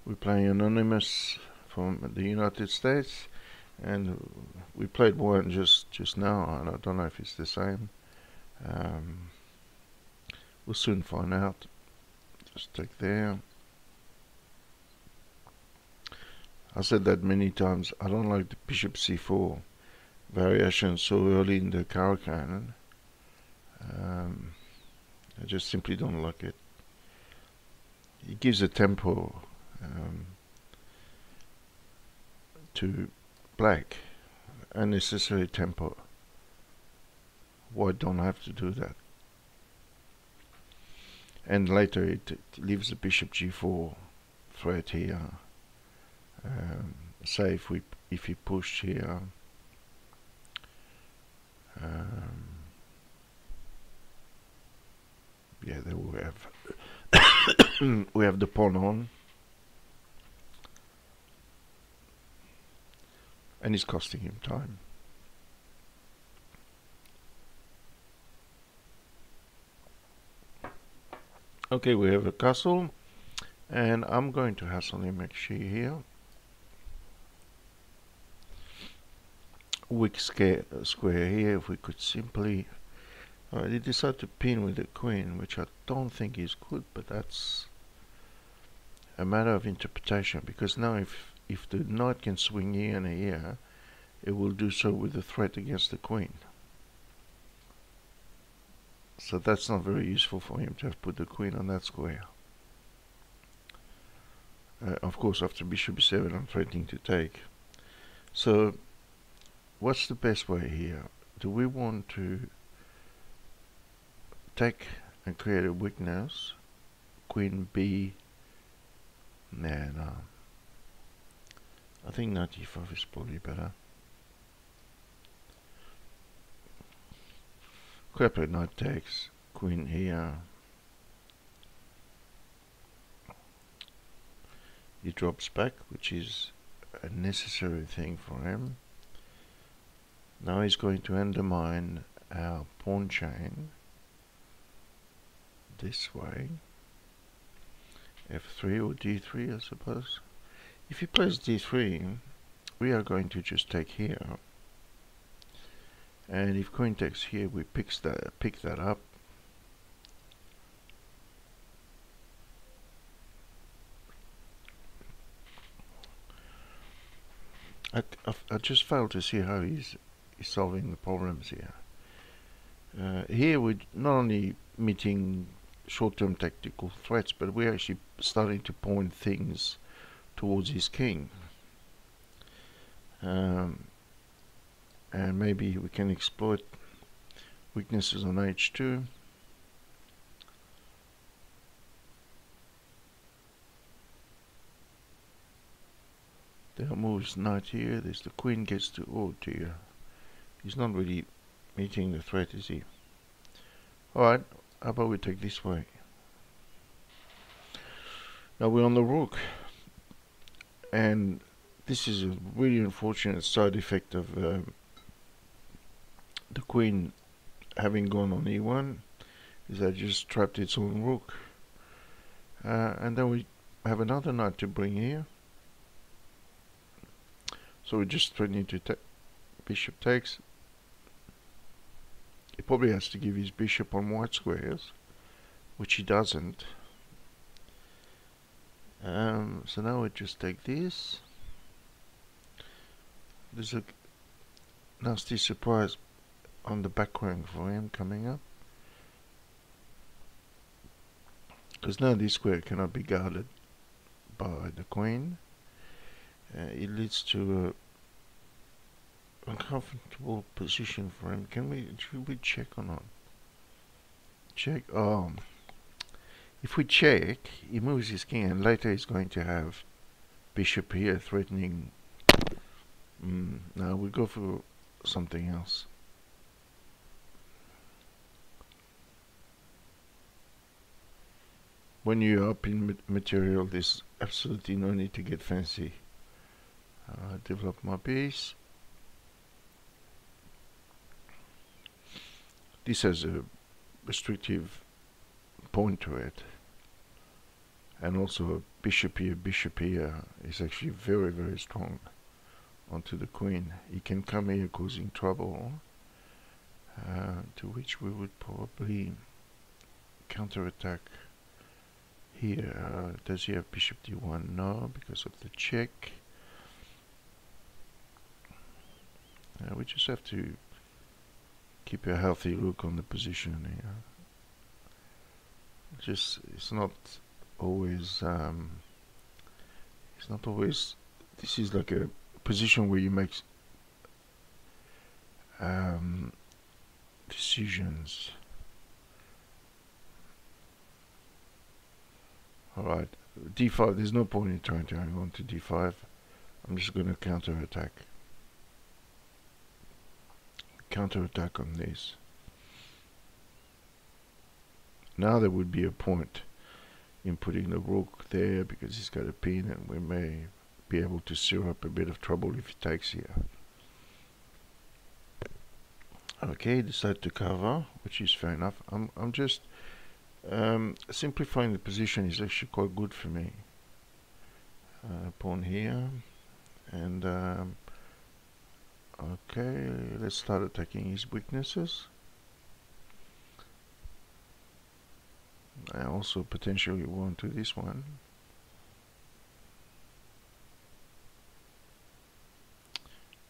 We're playing Anonymous from the United States, and we played one just now, and I don't know if it's the same. Um, we'll soon find out. Just take there. I said that many times. I don't like the bishop c4 variation so early in the Caro-Kann. I just simply don't like it. It gives a tempo to black, unnecessary tempo. White don't have to do that. And later it leaves the bishop g4 threat here. Say if he pushed here, yeah, there we have we have the pawn on, and it's costing him time. Okay, we have a castle, and I'm going to hassle him actually here. Weak square here. If we could simply, they decide to pin with the queen, which I don't think is good, but that's a matter of interpretation. Because now, if the knight can swing here and here, it will do so with the threat against the queen. So that's not very useful for him to have put the queen on that square. Of course, after bishop b7, I'm threatening to take. So, what's the best way here? Do we want to take and create a weakness? Queen b. No. I think knight e5 is probably better. Could play knight takes, queen here. He drops back, which is a necessary thing for him. Now he's going to undermine our pawn chain this way. f3 or d3, I suppose. If he plays d3, we are going to just take here. And if queen takes here, we pick that up. I just failed to see how he's solving the problems here. Here we're not only meeting short-term tactical threats, but we're actually starting to point things towards his king. And maybe we can exploit weaknesses on h2. There moves knight here. There's the queen gets to, oh dear. He's not really meeting the threat, is he? Alright, how about we take this way? Now we're on the rook. And this is a really unfortunate side effect of the queen having gone on e1, is that just trapped its own rook. And then we have another knight to bring here. So we just threatening to take. Bishop takes. He probably has to give his bishop on white squares, which he doesn't. So now we just take this. There's a nasty surprise on the back rank for him coming up. Because now this square cannot be guarded by the queen. It leads to a uncomfortable position for him. Should we check or not? Check. If we check, he moves his king, and later he's going to have bishop here threatening. Now we go for something else. When you're up in material, there's absolutely no need to get fancy. Develop my piece. This has a restrictive point to it. And also bishop here is actually very, very strong onto the queen. He can come here causing trouble, to which we would probably counterattack here. Does he have bishop d1? No, because of the check. We just have to keep a healthy look on the position here. It's not always this is like a position where you make decisions. Alright, d5, there's no point in trying to hang on to d5. I'm just going to counterattack on this. Now there would be a point in putting the rook there because he's got a pin, and we may be able to stir up a bit of trouble if he takes here. Okay, decide to cover, which is fair enough. I'm just simplifying the position is actually quite good for me. Pawn here, and okay, let's start attacking his weaknesses. I also potentially want to this one.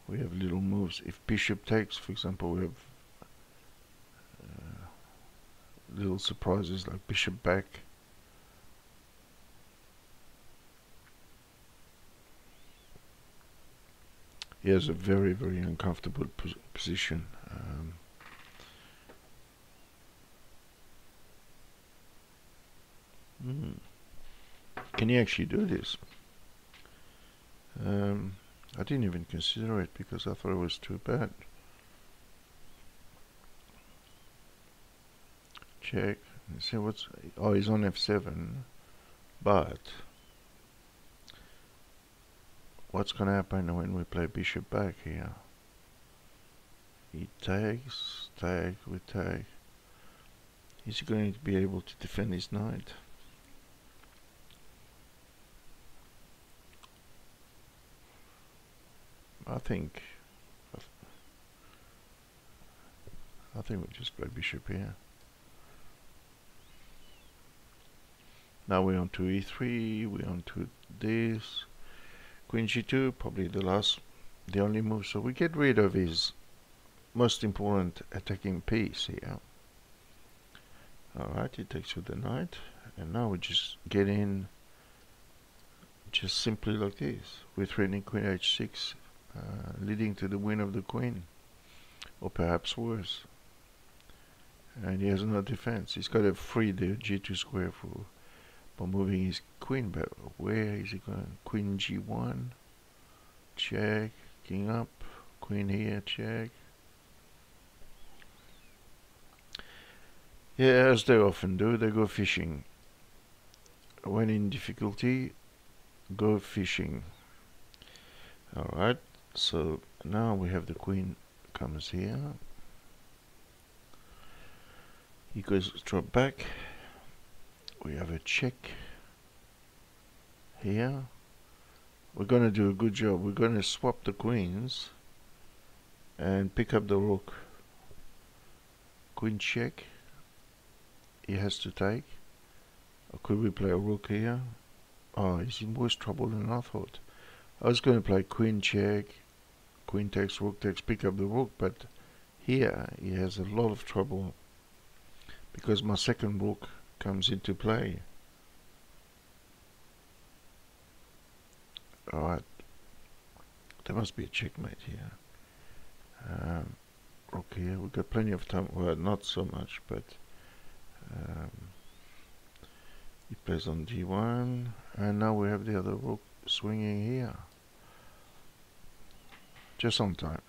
We have little moves. If bishop takes, for example, we have little surprises like bishop back. He has a very, very uncomfortable position. Can he actually do this? I didn't even consider it because I thought it was too bad. Check. Let's see what's. Oh, he's on f7. But what's going to happen when we play bishop back here? He takes, we take. Is he going to be able to defend his knight? I think we just play bishop here. Now we're on to e3, we're on to this. Queen g2, probably the only move. So we get rid of his most important attacking piece here. Alright, he takes with the knight. And now we just get in just simply like this. We're threatening queen h6, leading to the win of the queen. Or perhaps worse. And he has no defense. He's got to free the g2 square by moving his queen back. Where is he going? Queen g1, check, king up, queen here, check. Yeah, as they often do, they go fishing. When in difficulty, go fishing. Alright, so now we have the queen comes here. He goes drop back. We have a check here. We're going to do a good job. We're going to swap the queens and pick up the rook. Queen check. He has to take. Or could we play a rook here? Oh, he's in worse trouble than I thought. I was going to play queen check, queen takes, rook takes, pick up the rook, but here he has a lot of trouble because my second rook comes into play. Alright, there must be a checkmate here. Rook here, we've got plenty of time, well not so much, but he plays on d1, and now we have the other rook swinging here. Just on time.